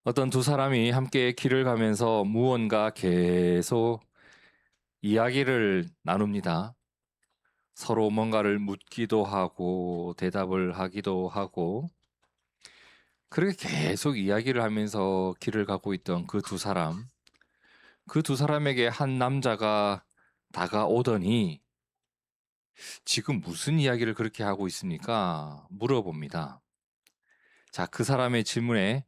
어떤 두 사람이 함께 길을 가면서 무언가 계속 이야기를 나눕니다. 서로 뭔가를 묻기도 하고 대답을 하기도 하고 그렇게 계속 이야기를 하면서 길을 가고 있던 그 두 사람. 그 두 사람에게 한 남자가 다가오더니 지금 무슨 이야기를 그렇게 하고 있습니까? 물어봅니다. 자, 그 사람의 질문에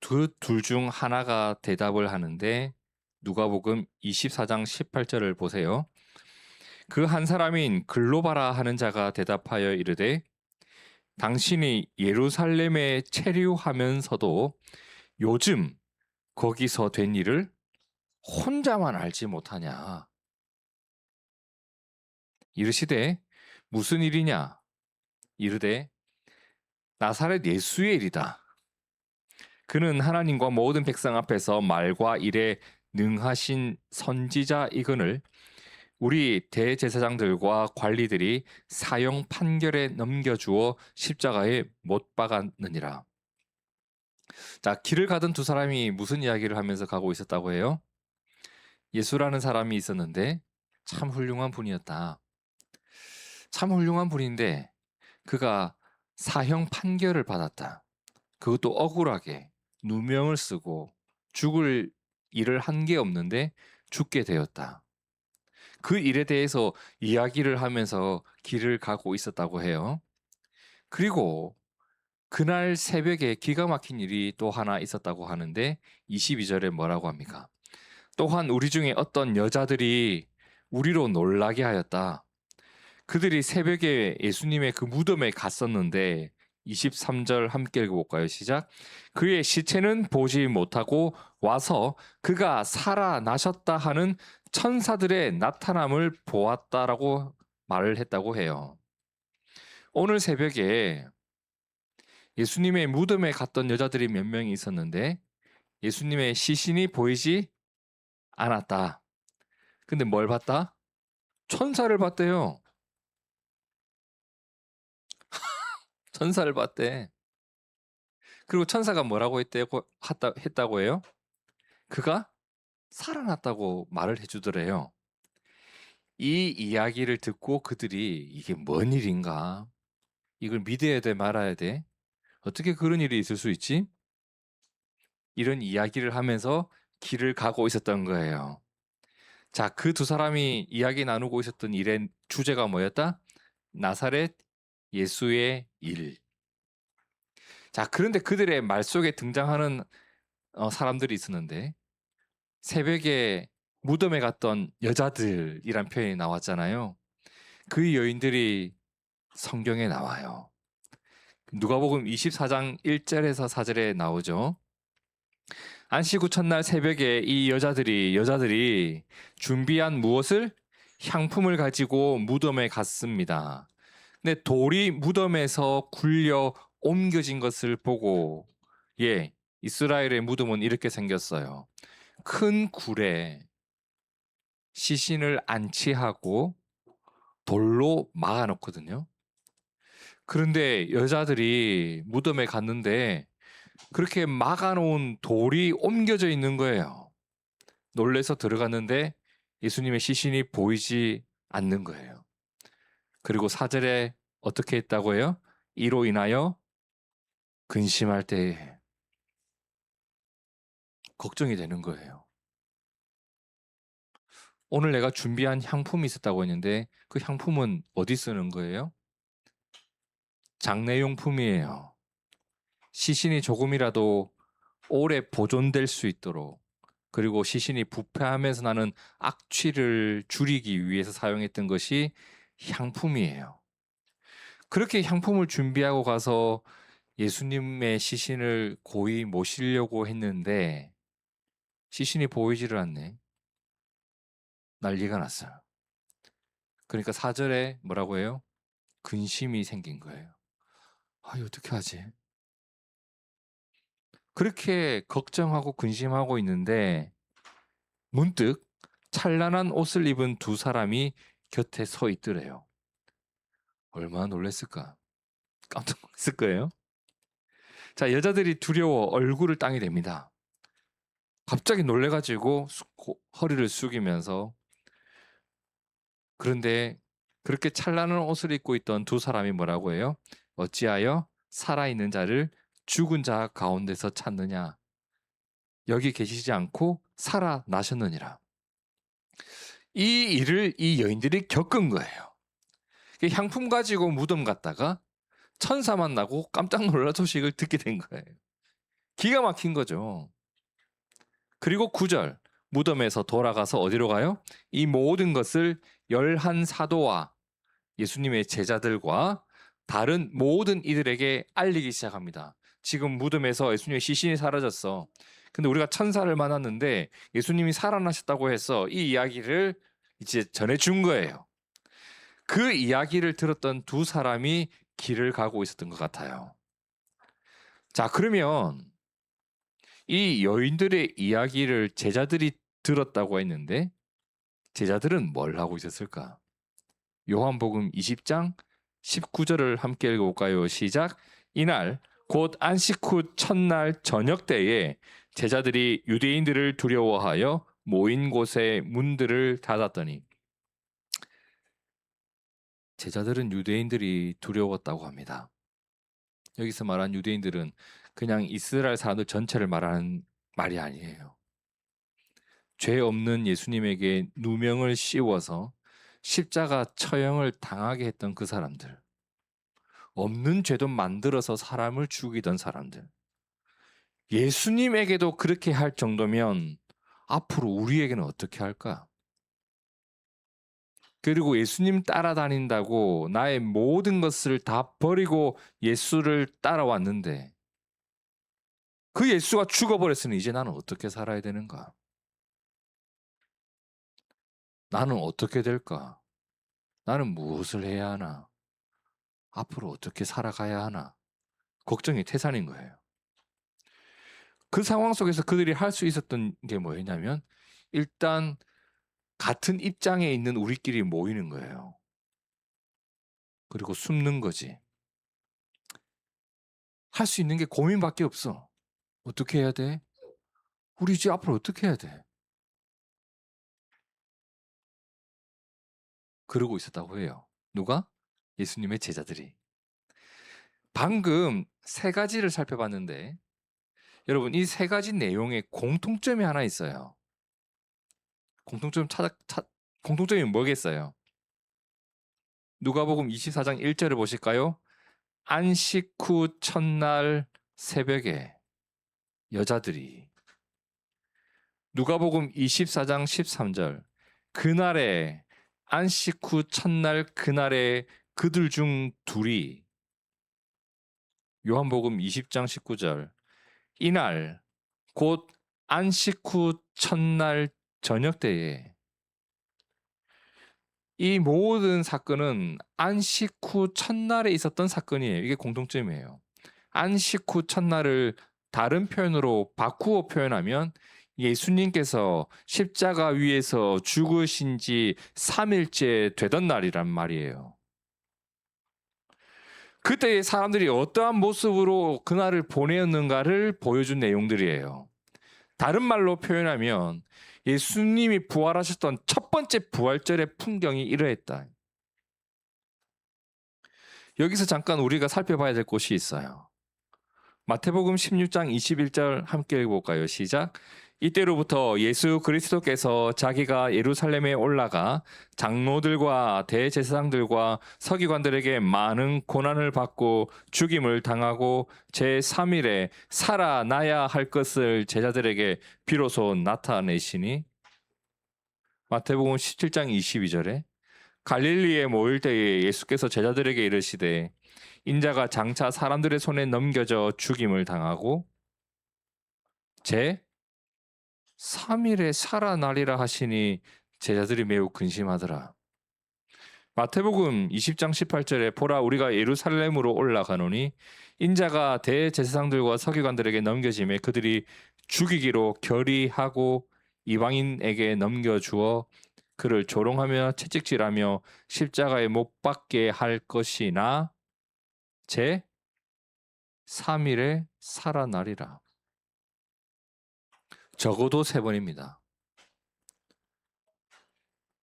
둘 중 하나가 대답을 하는데 누가복음 24장 18절을 보세요. 그 한 사람인 글로바라 하는 자가 대답하여 이르되 당신이 예루살렘에 체류하면서도 요즘 거기서 된 일을 혼자만 알지 못하냐. 이르시되 무슨 일이냐. 이르되 나사렛 예수의 일이다. 그는 하나님과 모든 백성 앞에서 말과 일에 능하신 선지자이거늘 우리 대제사장들과 관리들이 사형 판결에 넘겨주어 십자가에 못 박았느니라. 자, 길을 가던 두 사람이 무슨 이야기를 하면서 가고 있었다고 해요? 예수라는 사람이 있었는데 참 훌륭한 분이었다. 참 훌륭한 분인데 그가 사형 판결을 받았다. 그것도 억울하게 누명을 쓰고 죽을 일을 한 게 없는데 죽게 되었다. 그 일에 대해서 이야기를 하면서 길을 가고 있었다고 해요. 그리고 그날 새벽에 기가 막힌 일이 또 하나 있었다고 하는데 22절에 뭐라고 합니까? 또한 우리 중에 어떤 여자들이 우리로 놀라게 하였다. 그들이 새벽에 예수님의 그 무덤에 갔었는데 23절 함께 읽어볼까요? 시작. 그의 시체는 보지 못하고 와서 그가 살아나셨다 하는 천사들의 나타남을 보았다라고 말을 했다고 해요. 오늘 새벽에 예수님의 무덤에 갔던 여자들이 몇 명이 있었는데 예수님의 시신이 보이지 않았다. 근데 뭘 봤다? 천사를 봤대요. 천사를 봤대. 그리고 천사가 뭐라고 했다고 해요? 그가 살아났다고 말을 해주더래요. 이 이야기를 듣고 그들이 이게 뭔 일인가? 이걸 믿어야 돼, 말아야 돼? 어떻게 그런 일이 있을 수 있지? 이런 이야기를 하면서 길을 가고 있었던 거예요. 자, 그 두 사람이 이야기 나누고 있었던 일의 주제가 뭐였다? 나사렛 예수의 일. 자, 그런데 그들의 말 속에 등장하는 사람들이 있었는데 새벽에 무덤에 갔던 여자들이란 표현이 나왔잖아요. 그 여인들이 성경에 나와요. 누가복음 24장 1절에서 4절에 나오죠. 안식 후 첫날 새벽에 이 여자들이 준비한 무엇을? 향품을 가지고 무덤에 갔습니다. 근데 돌이 무덤에서 굴려 옮겨진 것을 보고 이스라엘의 무덤은 이렇게 생겼어요. 큰 굴에 시신을 안치하고 돌로 막아놓거든요. 그런데 여자들이 무덤에 갔는데 그렇게 막아놓은 돌이 옮겨져 있는 거예요. 놀래서 들어갔는데 예수님의 시신이 보이지 않는 거예요. 그리고 4절에 어떻게 했다고 해요? 이로 인하여 근심할 때에 걱정이 되는 거예요. 오늘 내가 준비한 향품이 있었다고 했는데 그 향품은 어디 쓰는 거예요? 장례용품이에요. 시신이 조금이라도 오래 보존될 수 있도록 그리고 시신이 부패하면서 나는 악취를 줄이기 위해서 사용했던 것이 향품이에요. 그렇게 향품을 준비하고 가서 예수님의 시신을 고이 모시려고 했는데 시신이 보이지를 않네. 난리가 났어요. 그러니까 4절에 뭐라고 해요? 근심이 생긴 거예요. 아, 이거 어떻게 하지? 그렇게 걱정하고 근심하고 있는데 문득 찬란한 옷을 입은 두 사람이 곁에 서 있더래요. 얼마나 놀랐을까? 깜짝 놀랐을 거예요. 자, 여자들이 두려워 얼굴을 땅에 댑니다. 갑자기 놀래가지고 허리를 숙이면서, 그런데 그렇게 찬란한 옷을 입고 있던 두 사람이 뭐라고 해요? 어찌하여 살아있는 자를 죽은 자 가운데서 찾느냐? 여기 계시지 않고 살아나셨느니라. 이 일을 이 여인들이 겪은 거예요. 향품 가지고 무덤 갔다가 천사 만나고 깜짝 놀라 소식을 듣게 된 거예요. 기가 막힌 거죠. 그리고 9절, 무덤에서 돌아가서 어디로 가요? 이 모든 것을 11사도와 예수님의 제자들과 다른 모든 이들에게 알리기 시작합니다. 지금 무덤에서 예수님의 시신이 사라졌어. 근데 우리가 천사를 만났는데 예수님이 살아나셨다고 해서 이 이야기를 이제 전해준 거예요. 그 이야기를 들었던 두 사람이 길을 가고 있었던 것 같아요. 자, 그러면 이 여인들의 이야기를 제자들이 들었다고 했는데 제자들은 뭘 하고 있었을까? 요한복음 20장 19절을 함께 읽어볼까요? 시작. 이날 곧 안식 후 첫날 저녁 때에 제자들이 유대인들을 두려워하여 모인 곳에 문들을 닫았더니, 제자들은 유대인들이 두려웠다고 합니다. 여기서 말한 유대인들은 그냥 이스라엘 사람들 전체를 말하는 말이 아니에요. 죄 없는 예수님에게 누명을 씌워서 십자가 처형을 당하게 했던 그 사람들, 없는 죄도 만들어서 사람을 죽이던 사람들, 예수님에게도 그렇게 할 정도면 앞으로 우리에게는 어떻게 할까? 그리고 예수님 따라다닌다고 나의 모든 것을 다 버리고 예수를 따라왔는데 그 예수가 죽어버렸으니 이제 나는 어떻게 살아야 되는가? 나는 어떻게 될까? 나는 무엇을 해야 하나? 앞으로 어떻게 살아가야 하나? 걱정이 태산인 거예요. 그 상황 속에서 그들이 할 수 있었던 게 뭐였냐면 일단 같은 입장에 있는 우리끼리 모이는 거예요. 그리고 숨는 거지. 할 수 있는 게 고민밖에 없어. 어떻게 해야 돼? 우리 이제 앞으로 어떻게 해야 돼? 그러고 있었다고 해요. 누가? 예수님의 제자들이. 방금 세 가지를 살펴봤는데 여러분, 이 세 가지 내용에 공통점이 하나 있어요. 공통점이 뭐겠어요? 누가복음 24장 1절을 보실까요? 안식 후 첫날 새벽에 여자들이. 누가복음 24장 13절, 그날에, 안식 후 첫날 그날에 그들 중 둘이. 요한복음 20장 19절, 이날 곧 안식 후 첫날 저녁 때에. 이 모든 사건은 안식 후 첫날에 있었던 사건이에요. 이게 공통점이에요. 안식 후 첫날을 다른 표현으로 바꾸어 표현하면 예수님께서 십자가 위에서 죽으신 지 3일째 되던 날이란 말이에요. 그때 사람들이 어떠한 모습으로 그날을 보내었는가를 보여준 내용들이에요. 다른 말로 표현하면 예수님이 부활하셨던 첫 번째 부활절의 풍경이 이러했다. 여기서 잠깐 우리가 살펴봐야 될 곳이 있어요. 마태복음 16장 21절 함께 읽어볼까요? 시작. 이때로부터 예수 그리스도께서 자기가 예루살렘에 올라가 장로들과 대제사장들과 서기관들에게 많은 고난을 받고 죽임을 당하고 제3일에 살아나야 할 것을 제자들에게 비로소 나타내시니. 마태복음 17장 22절에 갈릴리에 모일 때에 예수께서 제자들에게 이르시되 인자가 장차 사람들의 손에 넘겨져 죽임을 당하고 제 3일에 살아나리라 하시니 제자들이 매우 근심하더라. 마태복음 20장 18절에 보라 우리가 예루살렘으로 올라가노니 인자가 대제사장들과 서기관들에게 넘겨짐에 그들이 죽이기로 결의하고 이방인에게 넘겨주어 그를 조롱하며 채찍질하며 십자가에 못 박게 할 것이나 제 3일에 살아나리라. 적어도 3번입니다.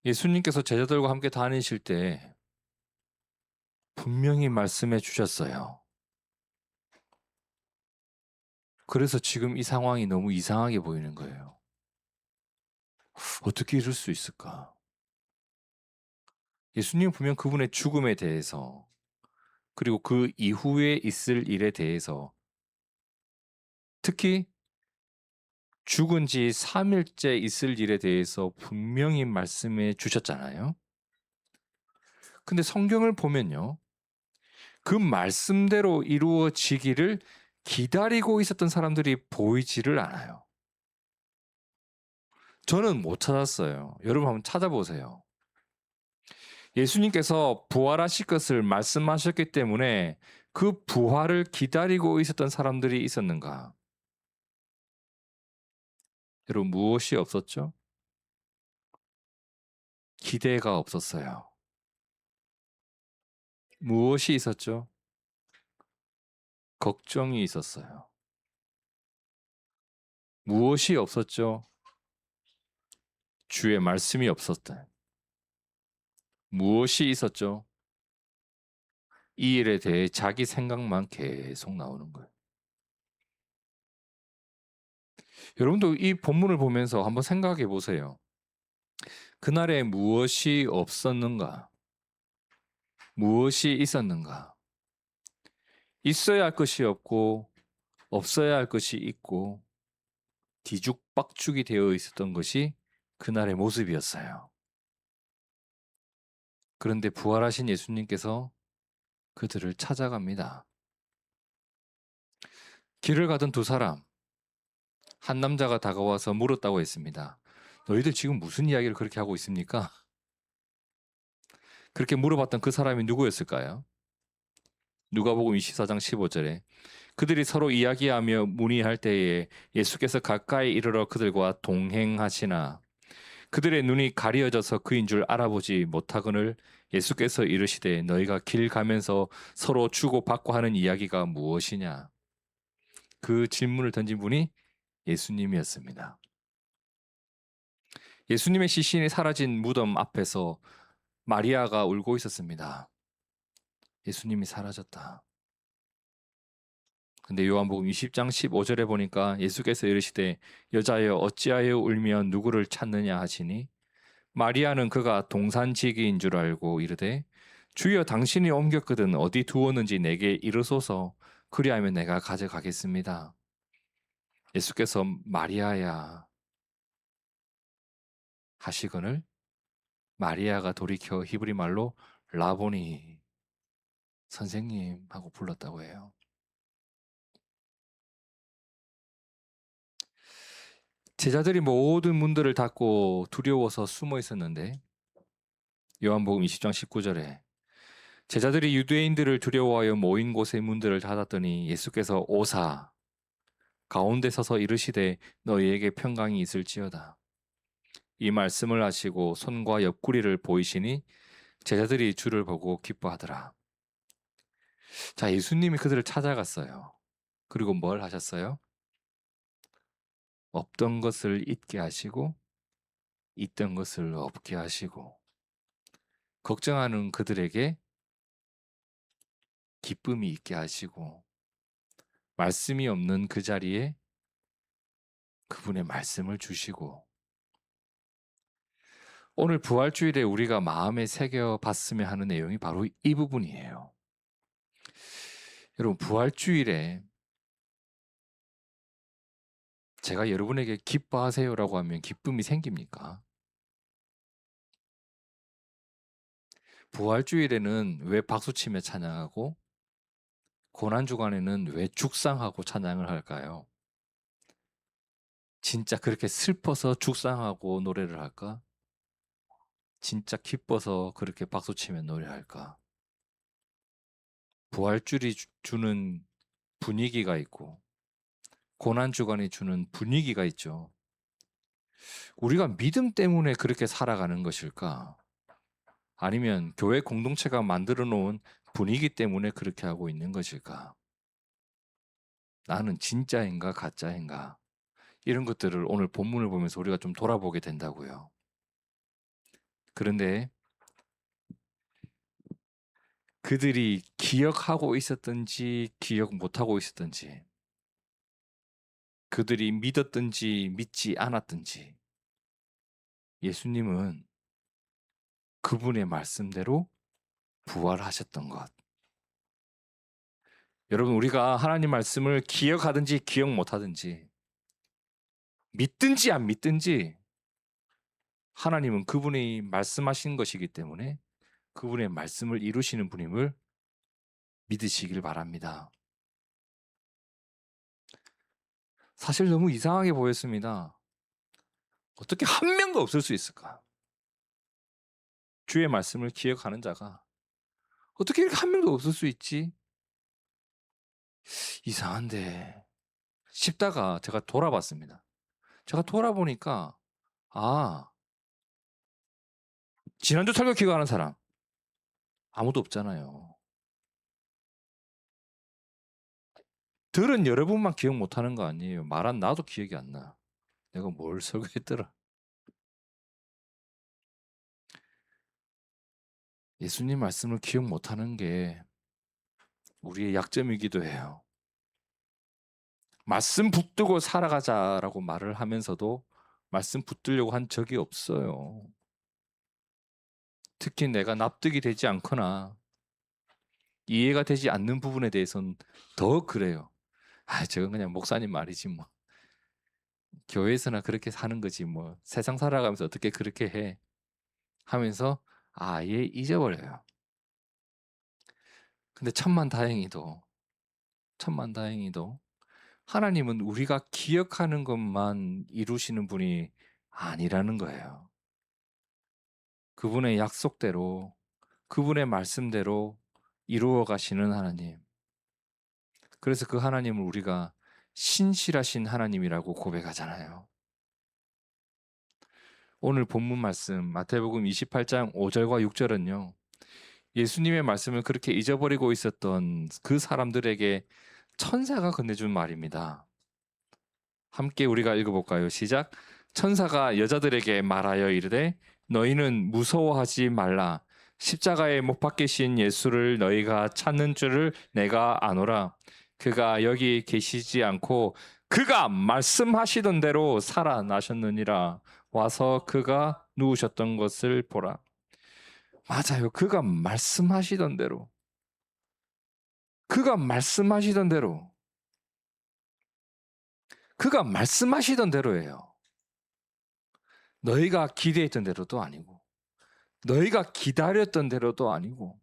예수님께서 제자들과 함께 다니실 때 분명히 말씀해 주셨어요. 그래서 지금 이 상황이 너무 이상하게 보이는 거예요. 어떻게 이럴 수 있을까? 예수님은 분명 그분의 죽음에 대해서, 그리고 그 이후에 있을 일에 대해서, 특히 죽은 지 3일째 있을 일에 대해서 분명히 말씀해 주셨잖아요. 근데 성경을 보면요, 그 말씀대로 이루어지기를 기다리고 있었던 사람들이 보이지를 않아요. 저는 못 찾았어요. 여러분 한번 찾아보세요. 예수님께서 부활하실 것을 말씀하셨기 때문에 그 부활을 기다리고 있었던 사람들이 있었는가? 여러분, 무엇이 없었죠? 기대가 없었어요. 무엇이 있었죠? 걱정이 있었어요. 무엇이 없었죠? 주의 말씀이 없었다. 무엇이 있었죠? 이 일에 대해 자기 생각만 계속 나오는 거예요. 여러분도 이 본문을 보면서 한번 생각해 보세요. 그날에 무엇이 없었는가? 무엇이 있었는가? 있어야 할 것이 없고 없어야 할 것이 있고 뒤죽박죽이 되어 있었던 것이 그날의 모습이었어요. 그런데 부활하신 예수님께서 그들을 찾아갑니다. 길을 가던 두 사람, 한 남자가 다가와서 물었다고 했습니다. 너희들 지금 무슨 이야기를 그렇게 하고 있습니까? 그렇게 물어봤던 그 사람이 누구였을까요? 누가복음 24장 15절에 그들이 서로 이야기하며 문의할 때에 예수께서 가까이 이르러 그들과 동행하시나 그들의 눈이 가려져서 그인 줄 알아보지 못하거늘 예수께서 이르시되 너희가 길 가면서 서로 주고받고 하는 이야기가 무엇이냐? 그 질문을 던진 분이 예수님이었습니다. 예수님의 시신이 사라진 무덤 앞에서 마리아가 울고 있었습니다. 예수님이 사라졌다. 근데 요한복음 20장 15절에 보니까 예수께서 이르시되 여자여 어찌하여 울며 누구를 찾느냐 하시니 마리아는 그가 동산지기인 줄 알고 이르되 주여 당신이 옮겼거든 어디 두었는지 내게 이르소서 그리하면 내가 가져가겠습니다. 예수께서 마리아야 하시거늘 마리아가 돌이켜 히브리 말로 라보니 선생님 하고 불렀다고 해요. 제자들이 모든 문들을 닫고 두려워서 숨어 있었는데 요한복음 20장 19절에 제자들이 유대인들을 두려워하여 모인 곳의 문들을 닫았더니 예수께서 오사 가운데 서서 이르시되 너희에게 평강이 있을지어다. 이 말씀을 하시고 손과 옆구리를 보이시니 제자들이 주를 보고 기뻐하더라. 자, 예수님이 그들을 찾아갔어요. 그리고 뭘 하셨어요? 없던 것을 있게 하시고 있던 것을 없게 하시고 걱정하는 그들에게 기쁨이 있게 하시고 말씀이 없는 그 자리에 그분의 말씀을 주시고 오늘 부활주일에 우리가 마음에 새겨봤으면 하는 내용이 바로 이 부분이에요. 여러분, 부활주일에 제가 여러분에게 기뻐하세요라고 하면 기쁨이 생깁니까? 부활주일에는 왜 박수치며 찬양하고 고난주간에는 왜 죽상하고 찬양을 할까요? 진짜 그렇게 슬퍼서 죽상하고 노래를 할까? 진짜 기뻐서 그렇게 박수치며 노래할까? 부활주일이 주는 분위기가 있고 고난주간이 주는 분위기가 있죠. 우리가 믿음 때문에 그렇게 살아가는 것일까? 아니면 교회 공동체가 만들어 놓은 분위기 때문에 그렇게 하고 있는 것일까? 나는 진짜인가 가짜인가? 이런 것들을 오늘 본문을 보면서 우리가 좀 돌아보게 된다고요. 그런데 그들이 기억하고 있었든지 기억 못하고 있었든지, 그들이 믿었든지 믿지 않았든지, 예수님은 그분의 말씀대로 부활하셨던 것. 여러분, 우리가 하나님 말씀을 기억하든지 기억 못하든지, 믿든지 안 믿든지, 하나님은 그분이 말씀하신 것이기 때문에 그분의 말씀을 이루시는 분임을 믿으시길 바랍니다. 사실 너무 이상하게 보였습니다. 어떻게 한 명도 없을 수 있을까? 주의 말씀을 기억하는 자가 어떻게 이렇게 한 명도 없을 수 있지? 이상한데 싶다가 제가 돌아봤습니다. 제가 돌아보니까 지난주 설교 기억하는 사람 아무도 없잖아요. 들은 여러분만 기억 못하는 거 아니에요. 말한 나도 기억이 안 나. 내가 뭘 설교했더라. 예수님 말씀을 기억 못하는 게 우리의 약점이기도 해요. 말씀 붙들고 살아가자라고 말을 하면서도 말씀 붙들려고 한 적이 없어요. 특히 내가 납득이 되지 않거나 이해가 되지 않는 부분에 대해서는 더 그래요. 저건 그냥 목사님 말이지 뭐. 교회에서나 그렇게 사는 거지 뭐. 세상 살아가면서 어떻게 그렇게 해 하면서 아예 잊어버려요. 근데 천만다행히도 하나님은 우리가 기억하는 것만 이루시는 분이 아니라는 거예요. 그분의 약속대로, 그분의 말씀대로 이루어 가시는 하나님. 그래서 그 하나님을 우리가 신실하신 하나님이라고 고백하잖아요. 오늘 본문 말씀 마태복음 28장 5절과 6절은요. 예수님의 말씀을 그렇게 잊어버리고 있었던 그 사람들에게 천사가 건네준 말입니다. 함께 우리가 읽어볼까요? 시작. 천사가 여자들에게 말하여 이르되 너희는 무서워하지 말라. 십자가에 못 박히신 예수를 너희가 찾는 줄을 내가 아노라. 그가 여기 계시지 않고 그가 말씀하시던 대로 살아나셨느니라. 와서 그가 누우셨던 것을 보라. 맞아요. 그가 말씀하시던 대로. 그가 말씀하시던 대로. 그가 말씀하시던 대로예요. 너희가 기대했던 대로도 아니고 너희가 기다렸던 대로도 아니고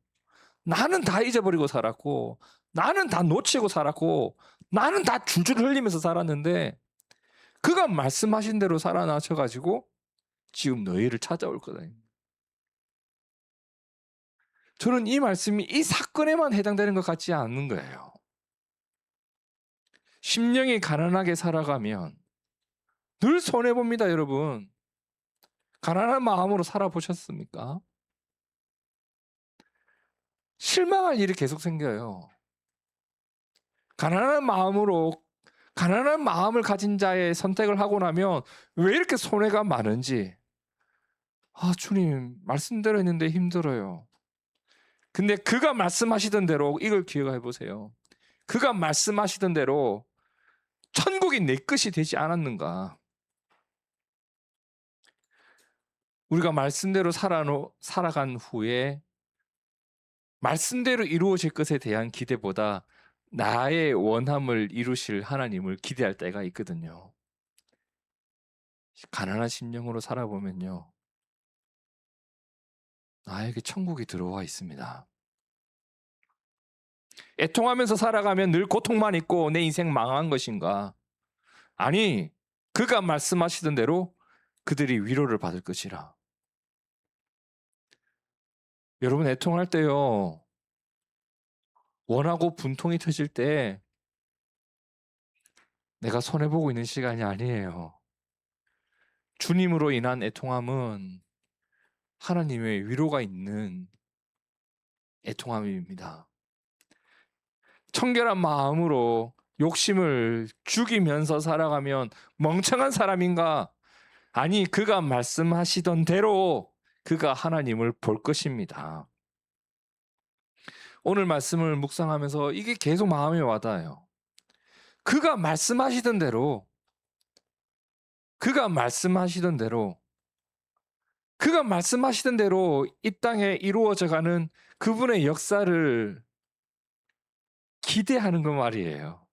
나는 다 잊어버리고 살았고 나는 다 놓치고 살았고 나는 다 줄줄 흘리면서 살았는데 그가 말씀하신 대로 살아나셔가지고 지금 너희를 찾아올 거다. 저는 이 말씀이 이 사건에만 해당되는 것 같지 않는 거예요. 심령이 가난하게 살아가면 늘 손해봅니다, 여러분. 가난한 마음으로 살아보셨습니까? 실망할 일이 계속 생겨요. 가난한 마음을 가진 자의 선택을 하고 나면 왜 이렇게 손해가 많은지. 주님, 말씀대로 했는데 힘들어요. 근데 그가 말씀하시던 대로 이걸 기억해 보세요. 그가 말씀하시던 대로 천국이 내 것이 되지 않았는가? 우리가 말씀대로 살아간 후에 말씀대로 이루어질 것에 대한 기대보다 나의 원함을 이루실 하나님을 기대할 때가 있거든요. 가난한 심령으로 살아보면요. 나에게 천국이 들어와 있습니다. 애통하면서 살아가면 늘 고통만 있고 내 인생 망한 것인가? 아니, 그가 말씀하시던 대로 그들이 위로를 받을 것이라. 여러분, 애통할 때요. 원하고 분통이 터질 때 내가 손해보고 있는 시간이 아니에요. 주님으로 인한 애통함은 하나님의 위로가 있는 애통함입니다. 청결한 마음으로 욕심을 죽이면서 살아가면 멍청한 사람인가? 아니, 그가 말씀하시던 대로 그가 하나님을 볼 것입니다. 오늘 말씀을 묵상하면서 이게 계속 마음에 와닿아요. 그가 말씀하시던 대로, 그가 말씀하시던 대로, 그가 말씀하시던 대로 이 땅에 이루어져가는 그분의 역사를 기대하는 거 말이에요.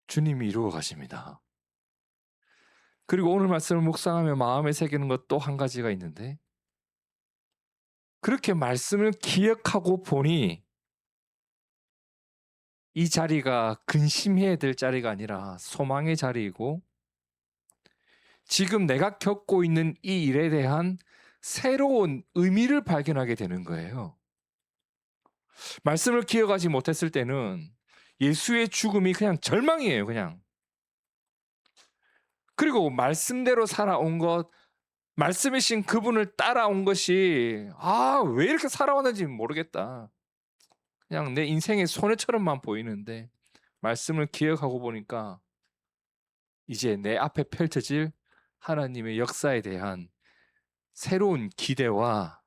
주님이 이루어 가십니다. 그리고 오늘 말씀을 묵상하며 마음에 새기는 것 또 한 가지가 있는데, 그렇게 말씀을 기억하고 보니 이 자리가 근심해야 될 자리가 아니라 소망의 자리이고, 지금 내가 겪고 있는 이 일에 대한 새로운 의미를 발견하게 되는 거예요. 말씀을 기억하지 못했을 때는 예수의 죽음이 그냥 절망이에요, 그냥. 그리고 말씀대로 살아온 것, 말씀이신 그분을 따라온 것이 왜 이렇게 살아왔는지 모르겠다. 그냥 내 인생의 손해처럼만 보이는데, 말씀을 기억하고 보니까 이제 내 앞에 펼쳐질 하나님의 역사에 대한 새로운 기대와,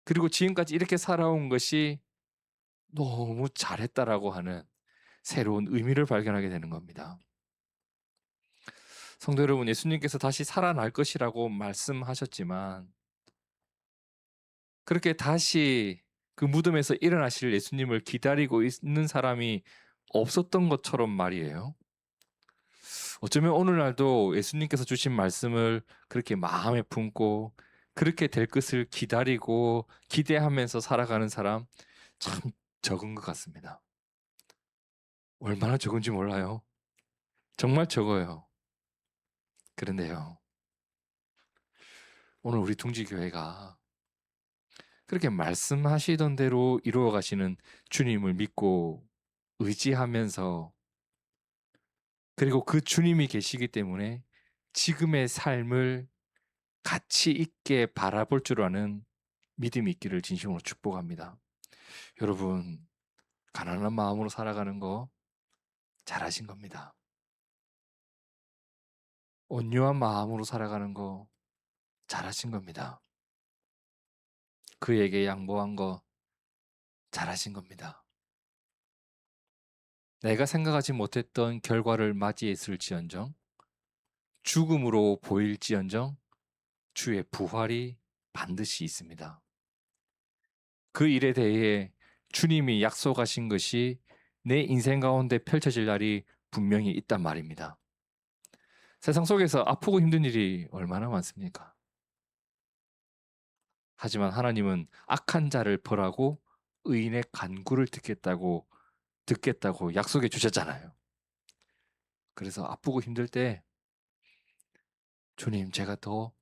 그리고 지금까지 이렇게 살아온 것이 너무 잘했다라고 하는 새로운 의미를 발견하게 되는 겁니다. 성도 여러분, 예수님께서 다시 살아날 것이라고 말씀하셨지만, 그렇게 다시 그 무덤에서 일어나실 예수님을 기다리고 있는 사람이 없었던 것처럼 말이에요. 어쩌면 오늘날도 예수님께서 주신 말씀을 그렇게 마음에 품고 그렇게 될 것을 기다리고 기대하면서 살아가는 사람 참 적은 것 같습니다. 얼마나 적은지 몰라요. 정말 적어요. 그런데요, 오늘 우리 둥지교회가 그렇게 말씀하시던 대로 이루어 가시는 주님을 믿고 의지하면서, 그리고 그 주님이 계시기 때문에 지금의 삶을 가치 있게 바라볼 줄 아는 믿음이 있기를 진심으로 축복합니다. 여러분, 가난한 마음으로 살아가는 거 잘하신 겁니다. 온유한 마음으로 살아가는 거 잘하신 겁니다. 그에게 양보한 거 잘하신 겁니다. 내가 생각하지 못했던 결과를 맞이했을지언정, 죽음으로 보일지언정 주의 부활이 반드시 있습니다. 그 일에 대해 주님이 약속하신 것이 내 인생 가운데 펼쳐질 날이 분명히 있단 말입니다. 세상 속에서 아프고 힘든 일이 얼마나 많습니까? 하지만 하나님은 악한 자를 벌하고 의인의 간구를 듣겠다고 약속해 주셨잖아요. 그래서 아프고 힘들 때 주님, 제가 더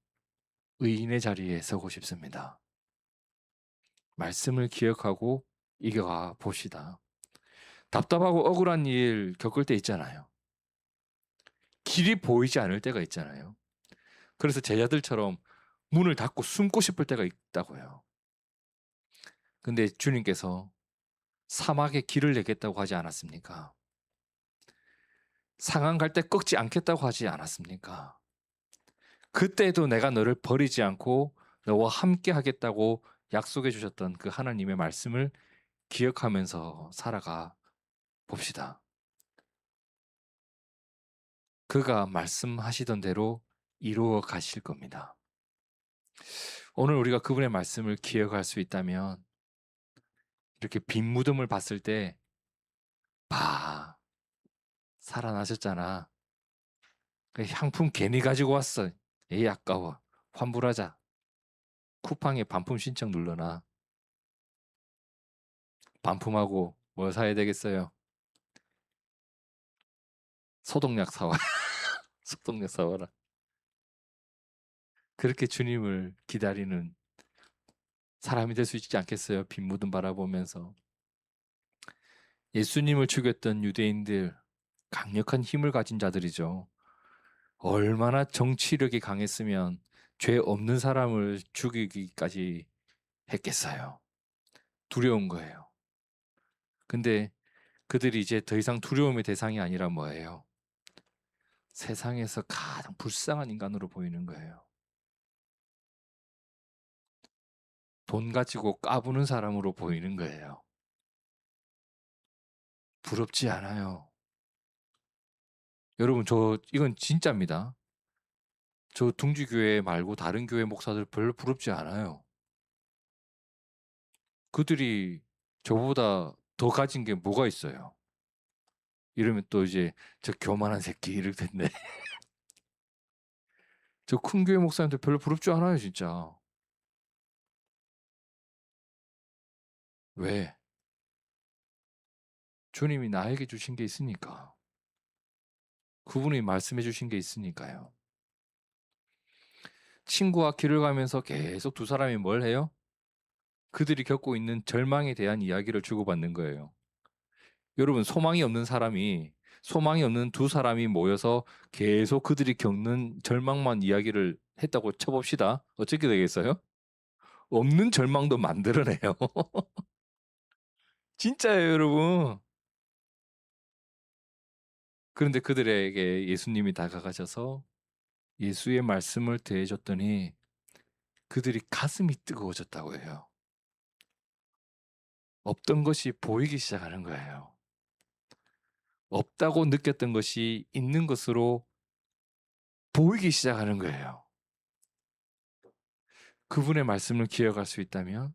의인의 자리에 서고 싶습니다. 말씀을 기억하고 이겨가 봅시다. 답답하고 억울한 일 겪을 때 있잖아요. 길이 보이지 않을 때가 있잖아요. 그래서 제자들처럼 문을 닫고 숨고 싶을 때가 있다고요. 근데 주님께서 사막에 길을 내겠다고 하지 않았습니까? 상한 갈 때 꺾지 않겠다고 하지 않았습니까? 그때도 내가 너를 버리지 않고 너와 함께 하겠다고 약속해 주셨던 그 하나님의 말씀을 기억하면서 살아가 봅시다. 그가 말씀하시던 대로 이루어 가실 겁니다. 오늘 우리가 그분의 말씀을 기억할 수 있다면, 이렇게 빈 무덤을 봤을 때, 봐, 살아나셨잖아. 그 향품 괜히 가지고 왔어. 에이, 아까워. 환불하자. 쿠팡에 반품 신청 눌러놔. 반품하고 뭐 사야 되겠어요? 소독약 사와. 소독약 사와라. 그렇게 주님을 기다리는 사람이 될 수 있지 않겠어요? 빈 무덤 바라보면서. 예수님을 죽였던 유대인들, 강력한 힘을 가진 자들이죠. 얼마나 정치력이 강했으면 죄 없는 사람을 죽이기까지 했겠어요. 두려운 거예요. 근데 그들이 이제 더 이상 두려움의 대상이 아니라 뭐예요? 세상에서 가장 불쌍한 인간으로 보이는 거예요. 돈 가지고 까부는 사람으로 보이는 거예요. 부럽지 않아요. 여러분, 이건 진짜입니다. 저 둥지교회 말고 다른 교회 목사들 별로 부럽지 않아요. 그들이 저보다 더 가진 게 뭐가 있어요? 이러면 또 이제 저 교만한 새끼 이럴 텐데. 저 큰 교회 목사님들 별로 부럽지 않아요, 진짜. 왜? 주님이 나에게 주신 게 있으니까. 그분이 말씀해 주신 게 있으니까요. 친구와 길을 가면서 계속 두 사람이 뭘 해요? 그들이 겪고 있는 절망에 대한 이야기를 주고받는 거예요. 여러분, 소망이 없는 두 사람이 모여서 계속 그들이 겪는 절망만 이야기를 했다고 쳐봅시다. 어떻게 되겠어요? 없는 절망도 만들어내요. 진짜예요, 여러분. 그런데 그들에게 예수님이 다가가셔서 예수의 말씀을 대해줬더니 그들이 가슴이 뜨거워졌다고 해요. 없던 것이 보이기 시작하는 거예요. 없다고 느꼈던 것이 있는 것으로 보이기 시작하는 거예요. 그분의 말씀을 기억할 수 있다면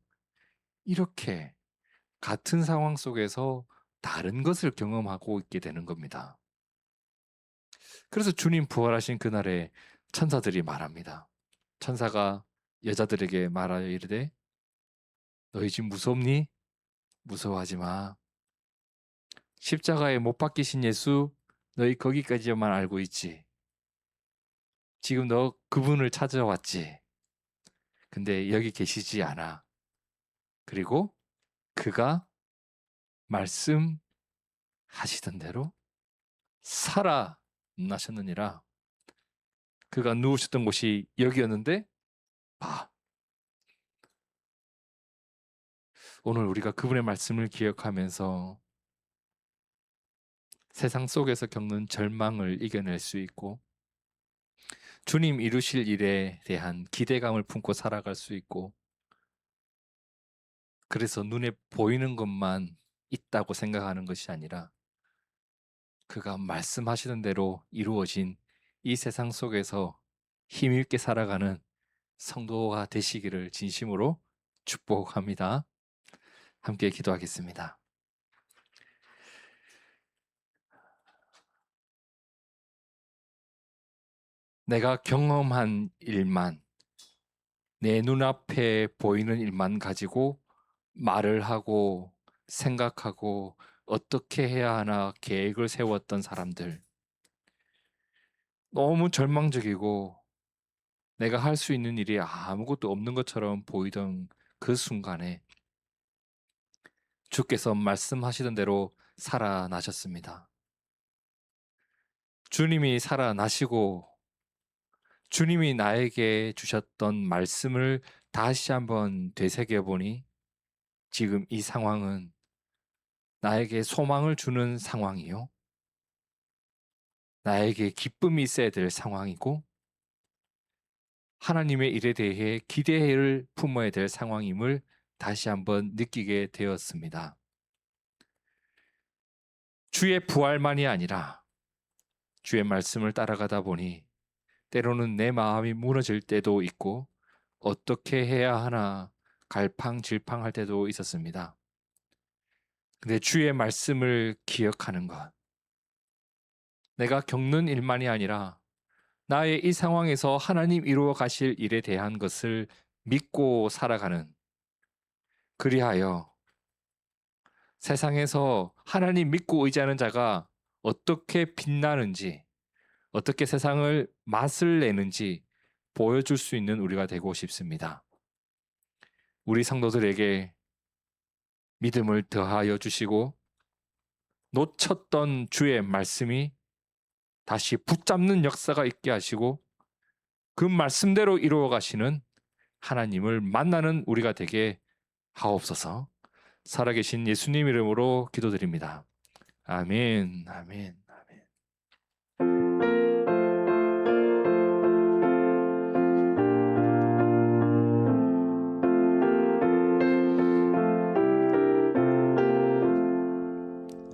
이렇게 같은 상황 속에서 다른 것을 경험하고 있게 되는 겁니다. 그래서 주님 부활하신 그날에 천사들이 말합니다. 천사가 여자들에게 말하여 이르되 너희 지금 무섭니? 무서워하지 마. 십자가에 못 박히신 예수 너희 거기까지만 알고 있지. 지금 너 그분을 찾아왔지. 근데 여기 계시지 않아. 그리고 그가 말씀하시던 대로 살아나셨느니라. 그가 누우셨던 곳이 여기였는데 봐. 오늘 우리가 그분의 말씀을 기억하면서 세상 속에서 겪는 절망을 이겨낼 수 있고 주님 이루실 일에 대한 기대감을 품고 살아갈 수 있고 그래서 눈에 보이는 것만 있다고 생각하는 것이 아니라 그가 말씀하시는 대로 이루어진 이 세상 속에서 힘있게 살아가는 성도가 되시기를 진심으로 축복합니다. 함께 기도하겠습니다. 내가 경험한 일만, 내 눈앞에 보이는 일만 가지고 말을 하고 생각하고 어떻게 해야 하나 계획을 세웠던 사람들. 너무 절망적이고 내가 할 수 있는 일이 아무것도 없는 것처럼 보이던 그 순간에 주께서 말씀하시던 대로 살아나셨습니다. 주님이 살아나시고 주님이 나에게 주셨던 말씀을 다시 한번 되새겨 보니 지금 이 상황은 나에게 소망을 주는 상황이요. 나에게 기쁨이 있어야 될 상황이고 하나님의 일에 대해 기대를 품어야 될 상황임을 다시 한번 느끼게 되었습니다. 주의 부활만이 아니라 주의 말씀을 따라가다 보니 때로는 내 마음이 무너질 때도 있고 어떻게 해야 하나 갈팡질팡할 때도 있었습니다. 근데 주의 말씀을 기억하는 것, 내가 겪는 일만이 아니라 나의 이 상황에서 하나님 이루어 가실 일에 대한 것을 믿고 살아가는, 그리하여 세상에서 하나님 믿고 의지하는 자가 어떻게 빛나는지, 어떻게 세상을 맛을 내는지 보여줄 수 있는 우리가 되고 싶습니다. 우리 성도들에게 믿음을 더하여 주시고 놓쳤던 주의 말씀이 다시 붙잡는 역사가 있게 하시고 그 말씀대로 이루어 가시는 하나님을 만나는 우리가 되게 하옵소서. 살아계신 예수님 이름으로 기도드립니다. 아멘. 아멘.